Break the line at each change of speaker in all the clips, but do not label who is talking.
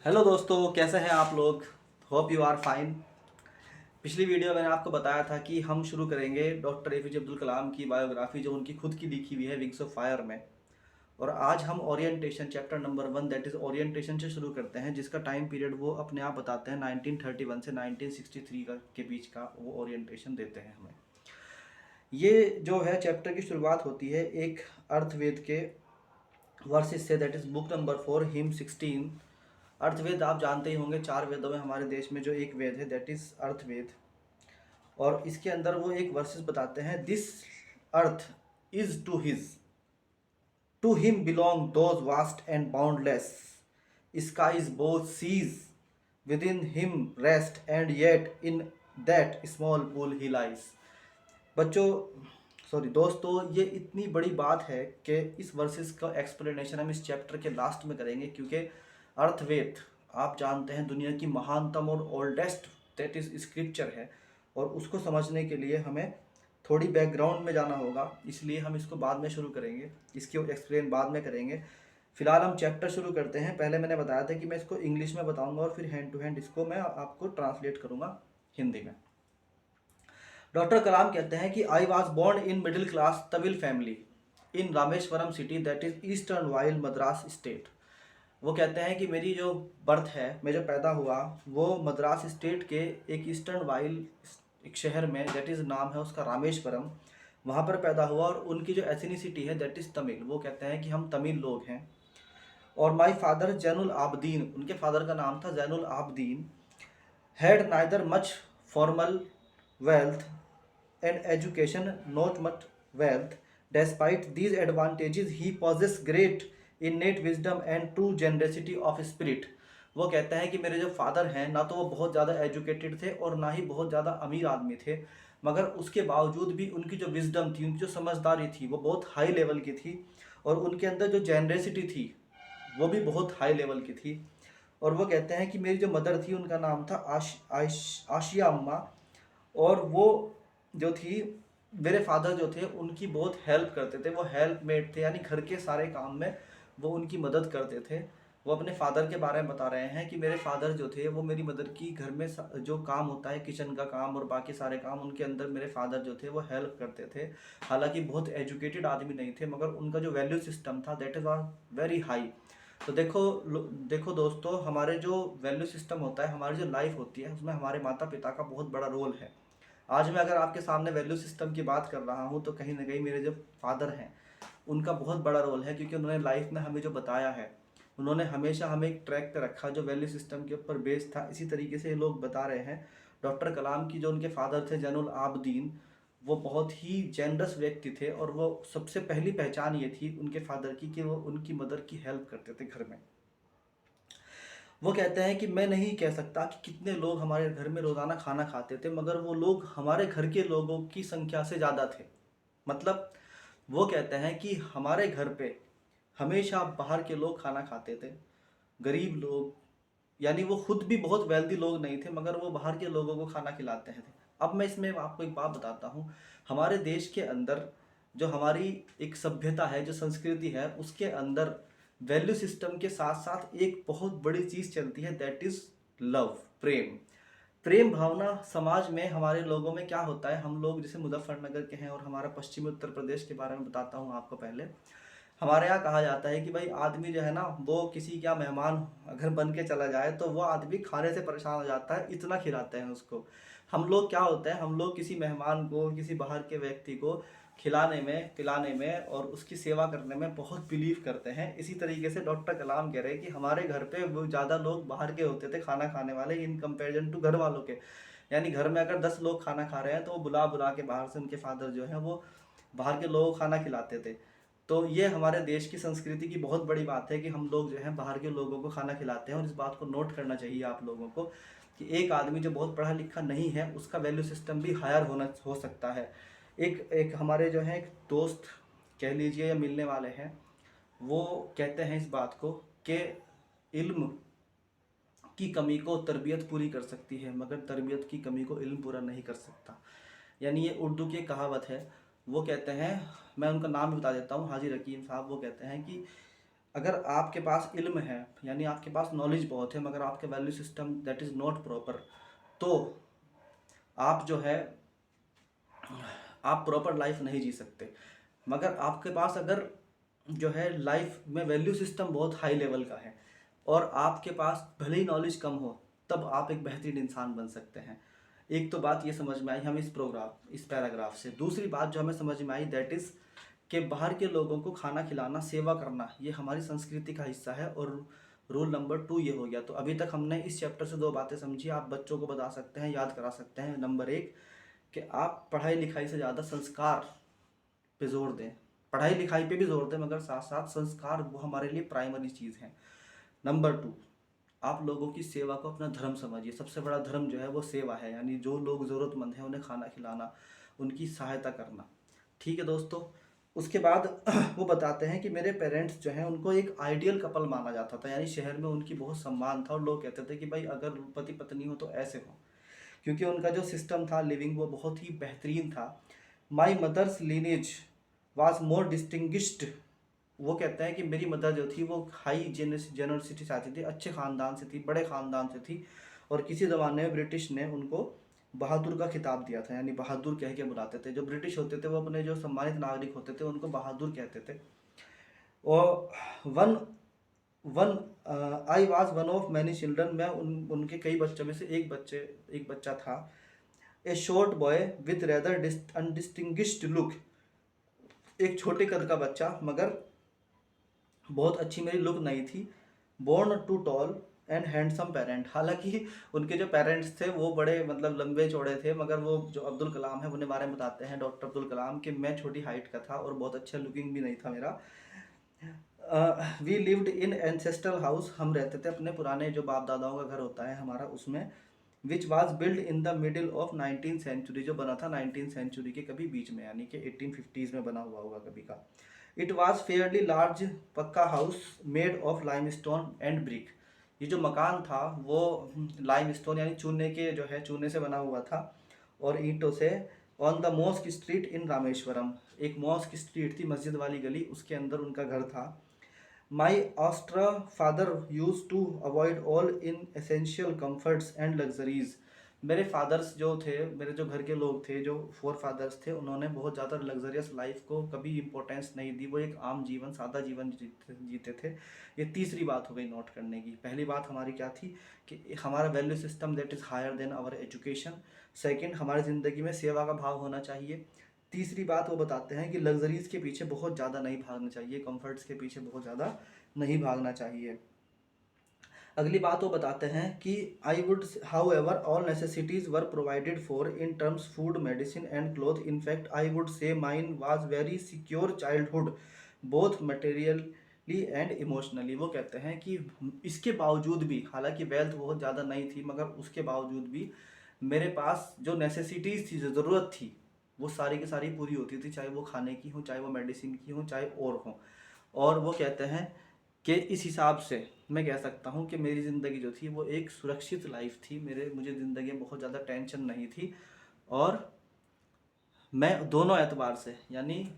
Hello दोस्तों, कैसे हैं आप लोग। Hope you are fine. पिछली वीडियो में मैंने आपको बताया था कि हम शुरू करेंगे डॉक्टर एपीजे अब्दुल कलाम की बायोग्राफी जो उनकी खुद की लिखी हुई है विंग्स ऑफ फायर में। और आज हम orientation chapter number 1 that is orientation से शुरू करते हैं, जिसका टाइम पीरियड वो अपने आप बताते हैं 1931 से 1963 के बीच का वो ओरिएंटेशन देते हैं हमें। ये जो है चैप्टर की शुरुआत होती है एक अर्थवेद के वर्सेस से, that is book number 4 him 16। अर्थवेद आप जानते ही होंगे, 4 वेदों में हमारे देश में जो एक वेद है दैट इज़ अर्थवेद। और इसके अंदर वो एक वर्सेस बताते हैं, this earth is to him belong those vast and boundless skies both seas within him rest and yet in that small pool he lies। बच्चों, सॉरी दोस्तों, ये इतनी बड़ी बात है कि इस वर्सेस का एक्सप्लेनेशन हम इस चैप्टर के लास्ट में करेंगे, क्योंकि अर्थवेद आप जानते हैं दुनिया की महानतम और ओल्डेस्ट दैट इज स्क्रिप्चर है। और उसको समझने के लिए हमें थोड़ी बैकग्राउंड में जाना होगा, इसलिए हम इसको बाद में शुरू करेंगे, इसकी एक्सप्लेन बाद में करेंगे। फिलहाल हम चैप्टर शुरू करते हैं। पहले मैंने बताया था कि मैं इसको इंग्लिश में बताऊंगा और फिर हैंड टू हैंड इसको मैं आपको ट्रांसलेट करूंगा हिंदी में। डॉक्टर कलाम कहते हैं कि I was born in middle class Tamil family in Rameswaram city that is ईस्टर्न वाइल्ड मद्रास स्टेट। वो कहते हैं कि मेरी जो बर्थ है, मैं जो पैदा हुआ वो मद्रास स्टेट के एक ईस्टर्न वाइल्ड एक शहर में, दैट इज़ नाम है उसका रामेश्वरम, वहाँ पर पैदा हुआ। और उनकी जो एथनिसिटी है दैट इज़ तमिल। वो कहते हैं कि हम तमिल लोग हैं। और माई फादर जैनुल आबदीन, उनके फादर का नाम था Zainul Abedin, had neither much formal wealth and education, not much wealth. Despite these advantages, he possesses great innate wisdom and true generosity of spirit। वो कहते हैं कि मेरे जो फादर हैं ना तो वो बहुत ज़्यादा एजुकेटेड थे और ना ही बहुत ज़्यादा अमीर आदमी थे, मगर उसके बावजूद भी उनकी जो विजडम थी, उनकी जो समझदारी थी वो बहुत हाई लेवल की थी। और उनके अंदर जो जेनरेसिटी थी वो भी बहुत हाई लेवल की थी। और वो कहते हैं कि मेरी जो मदर थी उनका नाम था आशिया अम्मा। और वो जो थी, मेरे फादर जो थे उनकी बहुत हेल्प करते थे, वो हेल्प मेड थे, यानी घर के सारे काम में वो उनकी मदद करते थे। वो अपने फादर के बारे में बता रहे हैं कि मेरे फादर जो थे वो मेरी मदर की घर में जो काम होता है किचन का काम और बाकी सारे काम, उनके अंदर मेरे फादर जो थे वो हेल्प करते थे। हालांकि बहुत एजुकेटेड आदमी नहीं थे, मगर उनका जो वैल्यू सिस्टम था that is was very high. तो देखो दोस्तों, हमारे जो वैल्यू सिस्टम होता है, हमारी जो लाइफ होती है, उसमें हमारे माता पिता का बहुत बड़ा रोल है। आज मैं अगर आपके सामने वैल्यू सिस्टम की बात कर रहा हूँ तो कहीं ना कहीं मेरे जो फादर हैं उनका बहुत बड़ा रोल है, क्योंकि उन्होंने लाइफ में हमें जो बताया है, उन्होंने हमेशा हमें एक ट्रैक पे रखा जो वैल्यू सिस्टम के ऊपर बेस्ड था। इसी तरीके से ये लोग बता रहे हैं, डॉक्टर कलाम की जो उनके फादर थे जैनुल आबदीन, वो बहुत ही जेनरस व्यक्ति थे। और वो सबसे पहली पहचान ये थी उनके फादर की कि वो उनकी मदर की हेल्प करते थे घर में। वो कहते हैं कि मैं नहीं कह सकता कि कितने लोग हमारे घर में रोज़ाना खाना खाते थे, मगर वो लोग हमारे घर के लोगों की संख्या से ज़्यादा थे। मतलब वो कहते हैं कि हमारे घर पे हमेशा बाहर के लोग खाना खाते थे, गरीब लोग, यानी वो खुद भी बहुत वेल्दी लोग नहीं थे, मगर वो बाहर के लोगों को खाना खिलाते थे। अब मैं इसमें आपको एक बात बताता हूँ। हमारे देश के अंदर जो हमारी एक सभ्यता है, जो संस्कृति है, उसके अंदर वैल्यू सिस्टम के साथ साथ एक बहुत बड़ी चीज़ चलती है दैट इज़ लव, प्रेम। प्रेम भावना समाज में हमारे लोगों में क्या होता है, हम लोग जैसे मुजफ्फरनगर के हैं और हमारा पश्चिमी उत्तर प्रदेश के बारे में बताता हूँ आपको। पहले हमारे यहाँ कहा जाता है कि भाई आदमी जो है ना, वो किसी का मेहमान अगर बन के चला जाए तो वो आदमी खाने से परेशान हो जाता है, इतना खिलाते हैं उसको। हम लोग क्या होता है, हम लोग किसी मेहमान को, किसी बाहर के व्यक्ति को खिलाने में, पिलाने में और उसकी सेवा करने में बहुत बिलीव करते हैं। इसी तरीके से डॉक्टर कलाम कह रहे हैं कि हमारे घर पे वो ज़्यादा लोग बाहर के होते थे खाना खाने वाले इन कंपेरिजन टू घर वालों के। यानी घर में अगर 10 लोग खाना खा रहे हैं तो वो बुला बुला के बाहर से उनके फादर जो है वो बाहर के लोगों को खाना खिलाते थे। तो ये हमारे देश की संस्कृति की बहुत बड़ी बात है कि हम लोग जो है बाहर के लोगों को खाना खिलाते हैं। और इस बात को नोट करना चाहिए आप लोगों को कि एक आदमी जो बहुत पढ़ा लिखा नहीं है उसका वैल्यू सिस्टम भी हायर हो सकता है। एक एक हमारे जो है एक दोस्त कह लीजिए या मिलने वाले हैं, वो कहते हैं इस बात को कि इल्म की कमी को तरबियत पूरी कर सकती है, मगर तरबियत की कमी को इल्म पूरा नहीं कर सकता। यानी ये उर्दू की कहावत है। वो कहते हैं, मैं उनका नाम भी बता देता हूँ, हाजी रकीम साहब। वो कहते हैं कि अगर आपके पास इल्म है, यानी आपके पास नॉलेज बहुत है, मगर आपके value system that is not proper, तो आप जो है आप प्रॉपर लाइफ नहीं जी सकते। मगर आपके पास अगर जो है लाइफ में वैल्यू सिस्टम बहुत हाई लेवल का है और आपके पास भले ही नॉलेज कम हो, तब आप एक बेहतरीन इंसान बन सकते हैं। एक तो बात ये समझ में आई हमें इस पैराग्राफ से। दूसरी बात जो हमें समझ में आई दैट इज़ कि बाहर के लोगों को खाना खिलाना, सेवा करना, ये हमारी संस्कृति का हिस्सा है। और रूल नंबर 2 ये हो गया। तो अभी तक हमने इस चैप्टर से 2 बातें समझी, आप बच्चों को बता सकते हैं, याद करा सकते हैं। नंबर 1 कि आप पढ़ाई लिखाई से ज़्यादा संस्कार पे जोर दें। पढ़ाई लिखाई पे भी जोर दें, मगर साथ साथ संस्कार वो हमारे लिए प्राइमरी चीज़ है। नंबर 2, आप लोगों की सेवा को अपना धर्म समझिए। सबसे बड़ा धर्म जो है वो सेवा है, यानी जो लोग ज़रूरतमंद हैं उन्हें खाना खिलाना, उनकी सहायता करना। ठीक है दोस्तों। उसके बाद वो बताते हैं कि मेरे पेरेंट्स जो हैं उनको एक आइडियल कपल माना जाता था, यानी शहर में उनकी बहुत सम्मान था और लोग कहते थे कि भाई अगर पति पत्नी हो तो ऐसे हो, क्योंकि उनका जो सिस्टम था लिविंग वो बहुत ही बेहतरीन था। My mother's lineage was more distinguished. वो कहते हैं कि मेरी मदर जो थी वो हाई जेनरसिटी से आती थी, अच्छे ख़ानदान से थी, बड़े ख़ानदान से थी। और किसी ज़माने में ब्रिटिश ने उनको बहादुर का खिताब दिया था, यानी बहादुर कह के बुलाते थे। जो ब्रिटिश होते थे वो अपने जो सम्मानित नागरिक होते थे उनको बहादुर कहते थे। और one one I was one of many children. मैं उनके कई बच्चों में से एक बच्चा था। A short boy with rather undistinguished look. एक छोटे कद का बच्चा, मगर बहुत अच्छी मेरी लुक नहीं थी। Born to tall and handsome parent. हालांकि उनके जो पेरेंट्स थे वो बड़े मतलब लंबे चौड़े थे, मगर वो जो अब्दुल कलाम है उन्हें बारे में बताते हैं, डॉक्टर अब्दुल कलाम, कि मैं छोटी हाइट का था और बहुत अच्छा लुकिंग भी नहीं था मेरा। We lived in ancestral house. हम रहते थे अपने पुराने जो बाप दादाओं का घर होता है हमारा उसमें। Which was build in the middle of 19th century. जो बना था 19th सेंचुरी के कभी बीच में, यानी कि 1850s में बना हुआ होगा कभी का। इट वॉज फेयरली लार्ज पक्का house made of limestone and brick. ये जो मकान था वो लाइमस्टोन यानी चूने के जो है चूने से बना हुआ था और ईंटों से। On the mosque street in Rameswaram. एक मॉस्क स्ट्रीट थी, मस्जिद वाली गली, उसके अंदर उनका घर था। My austere father use to avoid all inessential comforts and luxuries. मेरे फादर्स जो थे, मेरे जो घर के लोग थे, जो फोर फादर्स थे, उन्होंने बहुत ज़्यादा लग्जरियस लाइफ को कभी इम्पोर्टेंस नहीं दी। वो एक आम जीवन, सादा जीवन जीते थे। ये तीसरी बात हो गई नोट करने की। पहली बात हमारी क्या थी कि हमारा value system that is higher than our education. Second, हमारी ज़िंदगी में सेवा का भाव होना चाहिए। तीसरी बात वो बताते हैं कि लग्जरीज के पीछे बहुत ज़्यादा नहीं भागना चाहिए, कंफर्ट्स के पीछे बहुत ज़्यादा नहीं भागना चाहिए। अगली बात वो बताते हैं कि I would how ever all necessities were provided for in terms food, medicine and cloth. In fact I would say mine was very secure childhood both materially and emotionally. वो कहते हैं कि इसके बावजूद भी, हालांकि वेल्थ बहुत ज़्यादा नहीं थी, मगर उसके बावजूद भी मेरे पास जो नेसेसिटीज़ थी, जो ज़रूरत थी, वो सारी की सारी पूरी होती थी, चाहे वो खाने की हो, चाहे वो मेडिसिन की हो, चाहे और हो। और वो कहते हैं कि इस हिसाब से मैं कह सकता हूँ कि मेरी ज़िंदगी जो थी वो एक सुरक्षित लाइफ थी। मुझे ज़िंदगी में बहुत ज़्यादा टेंशन नहीं थी। और मैं दोनों एतबार से, यानी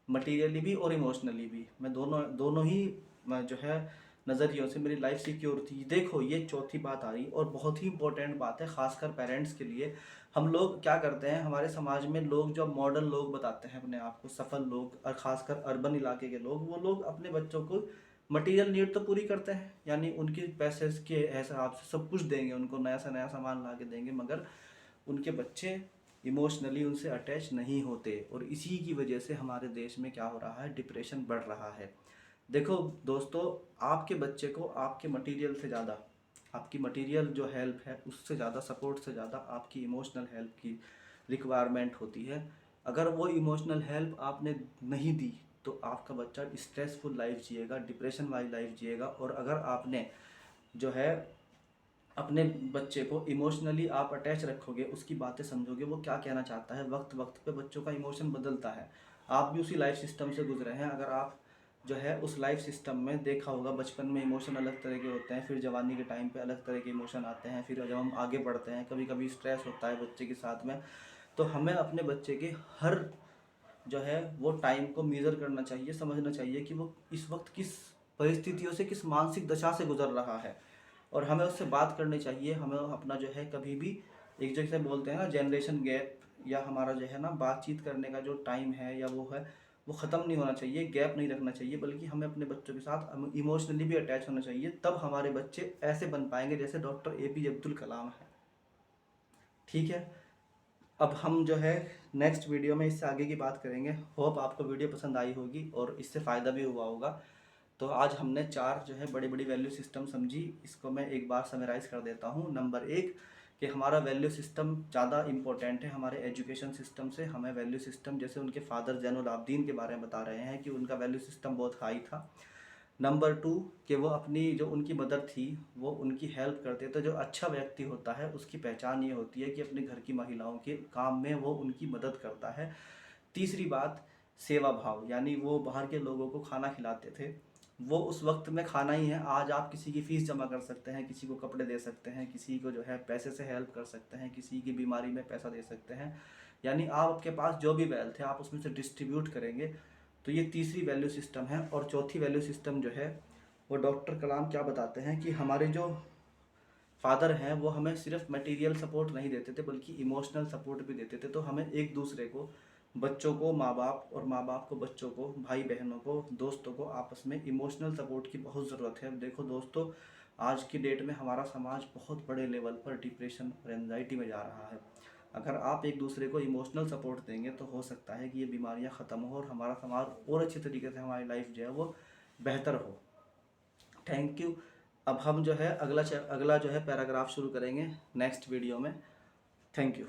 मटीरियली भी और इमोशनली भी, मैं दोनों दोनों ही जो है नज़रियों से मेरी लाइफ सिक्योर थी। देखो ये चौथी बात आ रही और बहुत ही इंपॉर्टेंट बात है, खासकर पेरेंट्स के लिए। हम लोग क्या करते हैं, हमारे समाज में लोग जो मॉडर्न लोग बताते हैं अपने आप को, सफल लोग, और ख़ासकर अर्बन इलाके के लोग, वो लोग अपने बच्चों को मटेरियल नीड तो पूरी करते हैं, यानी उनकी पैसे के हिसाब से सब कुछ देंगे, उनको नया से नया सामान ला के देंगे, मगर उनके बच्चे इमोशनली उनसे अटैच नहीं होते। और इसी की वजह से हमारे देश में क्या हो रहा है, डिप्रेशन बढ़ रहा है। देखो दोस्तों, आपके बच्चे को आपके मटेरियल से ज़्यादा, आपकी मटेरियल जो हेल्प है उससे ज़्यादा, सपोर्ट से ज़्यादा आपकी इमोशनल हेल्प की रिक्वायरमेंट होती है। अगर वो इमोशनल हेल्प आपने नहीं दी तो आपका बच्चा स्ट्रेसफुल लाइफ जिएगा, डिप्रेशन वाली लाइफ जिएगा। और अगर आपने जो है अपने बच्चे को इमोशनली आप अटैच रखोगे, उसकी बातें समझोगे, वो क्या कहना चाहता है, वक्त वक्त पे बच्चों का इमोशन बदलता है। आप भी उसी लाइफ सिस्टम से गुजरे हैं। अगर आप जो है उस लाइफ सिस्टम में देखा होगा, बचपन में इमोशन अलग तरह के होते हैं, फिर जवानी के टाइम पे अलग तरह के इमोशन आते हैं, फिर जब हम आगे बढ़ते हैं कभी कभी स्ट्रेस होता है बच्चे के साथ में। तो हमें अपने बच्चे के हर जो है वो टाइम को मेज़र करना चाहिए, समझना चाहिए कि वो इस वक्त किस परिस्थितियों से, किस मानसिक दशा से गुजर रहा है, और हमें उससे बात करनी चाहिए। हमें अपना जो है कभी भी एक जैसे बोलते हैं ना जनरेशन गैप, या हमारा जो है ना बातचीत करने का जो टाइम है या वो है, वो ख़त्म नहीं होना चाहिए, गैप नहीं रखना चाहिए, बल्कि हमें अपने बच्चों के साथ इमोशनली भी अटैच होना चाहिए। तब हमारे बच्चे ऐसे बन पाएंगे जैसे डॉक्टर APJ अब्दुल कलाम है। ठीक है, अब हम जो है नेक्स्ट वीडियो में इससे आगे की बात करेंगे। होप आपको वीडियो पसंद आई होगी और इससे फ़ायदा भी हुआ होगा। तो आज हमने 4 जो है बड़ी बड़ी वैल्यू सिस्टम समझी। इसको मैं एक बार समराइज़ कर देता हूँ। नंबर 1 कि हमारा वैल्यू सिस्टम ज़्यादा इम्पोर्टेंट है हमारे एजुकेशन सिस्टम से। हमें वैल्यू सिस्टम, जैसे उनके फादर जैनुल आबदीन के बारे में बता रहे हैं कि उनका वैल्यू सिस्टम बहुत हाई था। नंबर 2 कि वो अपनी जो उनकी मदर थी वो उनकी हेल्प करते। तो जो अच्छा व्यक्ति होता है उसकी पहचान ये होती है कि अपने घर की महिलाओं के काम में वो उनकी मदद करता है। तीसरी बात, सेवा भाव, यानी वो बाहर के लोगों को खाना खिलाते थे। वो उस वक्त में खाना ही है। आज आप किसी की फ़ीस जमा कर सकते हैं, किसी को कपड़े दे सकते हैं, किसी को जो है पैसे से हेल्प कर सकते हैं, किसी की बीमारी में पैसा दे सकते हैं, यानी आपके पास जो भी वेल्थ है आप उसमें से डिस्ट्रीब्यूट करेंगे। तो ये तीसरी वैल्यू सिस्टम है। और चौथी वैल्यू सिस्टम जो है वो डॉक्टर कलाम क्या बताते हैं कि हमारे जो फादर हैं वो हमें सिर्फ मटेरियल सपोर्ट नहीं देते थे बल्कि इमोशनल सपोर्ट भी देते थे। तो हमें एक दूसरे को, बच्चों को माँ बाप और माँ बाप को बच्चों को, भाई बहनों को, दोस्तों को आपस में इमोशनल सपोर्ट की बहुत ज़रूरत है। देखो दोस्तों, आज की डेट में हमारा समाज बहुत बड़े लेवल पर डिप्रेशन और एंजाइटी में जा रहा है। अगर आप एक दूसरे को इमोशनल सपोर्ट देंगे तो हो सकता है कि ये बीमारियां ख़त्म हो और हमारा समाज और अच्छी तरीके से, हमारी लाइफ जो है वो बेहतर हो। Thank you. अब हम जो है अगला जो है पैराग्राफ शुरू करेंगे नेक्स्ट वीडियो में। Thank you.